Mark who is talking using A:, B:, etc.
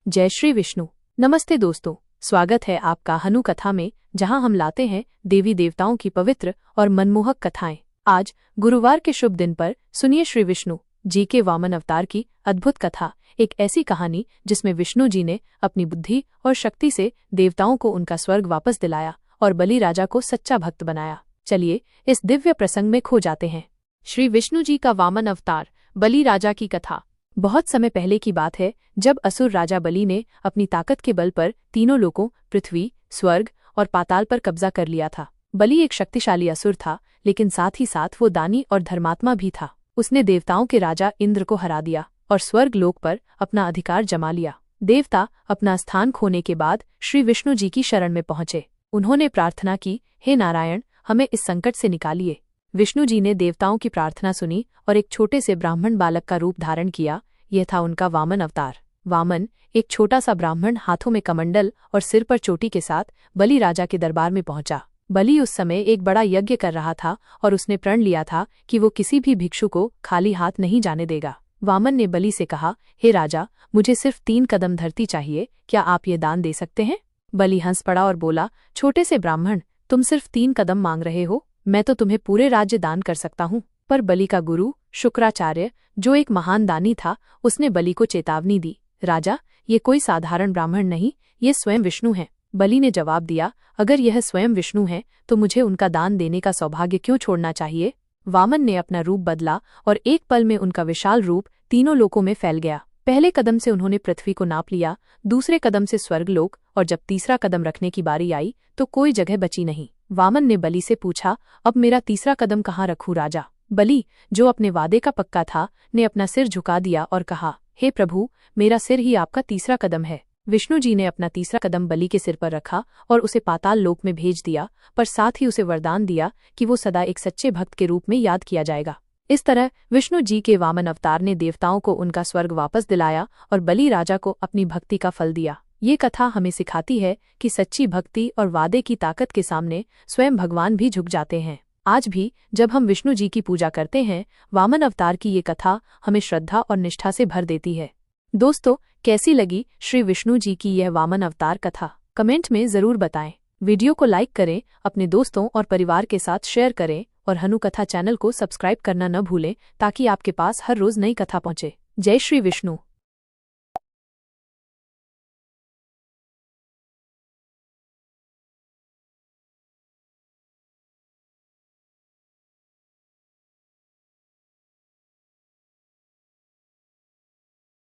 A: जय श्री विष्णु। नमस्ते दोस्तों, स्वागत है आपका हनु कथा में, जहां हम लाते हैं देवी देवताओं की पवित्र और मनमोहक कथाएं। आज गुरुवार के शुभ दिन पर सुनिए श्री विष्णु जी के वामन अवतार की अद्भुत कथा। एक ऐसी कहानी जिसमें विष्णु जी ने अपनी बुद्धि और शक्ति से देवताओं को उनका स्वर्ग वापस दिलाया और बलि राजा को सच्चा भक्त बनाया। चलिए इस दिव्य प्रसंग में खो जाते हैं। श्री विष्णु जी का वामन अवतार, बलि राजा की कथा। बहुत समय पहले की बात है, जब असुर राजा बलि ने अपनी ताकत के बल पर तीनों लोकों पृथ्वी, स्वर्ग और पाताल पर कब्जा कर लिया था। बलि एक शक्तिशाली असुर था, लेकिन साथ ही साथ वो दानी और धर्मात्मा भी था। उसने देवताओं के राजा इंद्र को हरा दिया और स्वर्ग लोक पर अपना अधिकार जमा लिया। देवता अपना स्थान खोने के बाद श्री विष्णु जी की शरण में पहुंचे। उन्होंने प्रार्थना की, हे नारायण, हमें इस संकट से निकालिए। विष्णु जी ने देवताओं की प्रार्थना सुनी और एक छोटे से ब्राह्मण बालक का रूप धारण किया। यह था उनका वामन अवतार। वामन, एक छोटा सा ब्राह्मण, हाथों में कमंडल और सिर पर चोटी के साथ बलि राजा के दरबार में पहुंचा। बलि उस समय एक बड़ा यज्ञ कर रहा था और उसने प्रण लिया था कि वो किसी भी भिक्षु को खाली हाथ नहीं जाने देगा। वामन ने बलि से कहा, हे राजा, मुझे सिर्फ 3 कदम धरती चाहिए, क्या आप ये दान दे सकते हैं? बलि हंस पड़ा और बोला, छोटे से ब्राह्मण, तुम सिर्फ 3 कदम मांग रहे हो, मैं तो तुम्हें पूरे राज्य दान कर सकता हूँ। पर बलि का गुरु शुक्राचार्य, जो एक महान दानी था, उसने बलि को चेतावनी दी, राजा, ये कोई साधारण ब्राह्मण नहीं, ये स्वयं विष्णु हैं। बलि ने जवाब दिया, अगर यह स्वयं विष्णु हैं तो मुझे उनका दान देने का सौभाग्य क्यों छोड़ना चाहिए? वामन ने अपना रूप बदला और एक पल में उनका विशाल रूप तीनों लोकों में फैल गया। पहले कदम से उन्होंने पृथ्वी को नाप लिया, दूसरे कदम से स्वर्गलोक, और जब तीसरा कदम रखने की बारी आई तो कोई जगह बची नहीं। वामन ने बलि से पूछा, अब मेरा तीसरा कदम कहाँ रखूं राजा? बलि, जो अपने वादे का पक्का था, ने अपना सिर झुका दिया और कहा, हे प्रभु, मेरा सिर ही आपका तीसरा कदम है। विष्णु जी ने अपना तीसरा कदम बलि के सिर पर रखा और उसे पाताल लोक में भेज दिया, पर साथ ही उसे वरदान दिया कि वो सदा एक सच्चे भक्त के रूप में याद किया जाएगा। इस तरह विष्णु जी के वामन अवतार ने देवताओं को उनका स्वर्ग वापस दिलाया और बलि राजा को अपनी भक्ति का फल दिया। ये कथा हमें सिखाती है कि सच्ची भक्ति और वादे की ताकत के सामने स्वयं भगवान भी झुक जाते हैं। आज भी जब हम विष्णु जी की पूजा करते हैं, वामन अवतार की ये कथा हमें श्रद्धा और निष्ठा से भर देती है। दोस्तों, कैसी लगी श्री विष्णु जी की यह वामन अवतार कथा? कमेंट में जरूर बताएं। वीडियो को लाइक करें, अपने दोस्तों और परिवार के साथ शेयर करें और हनु कथा चैनल को सब्सक्राइब करना न भूलें, ताकि आपके पास हर रोज नई कथा पहुंचे। जय श्री विष्णु।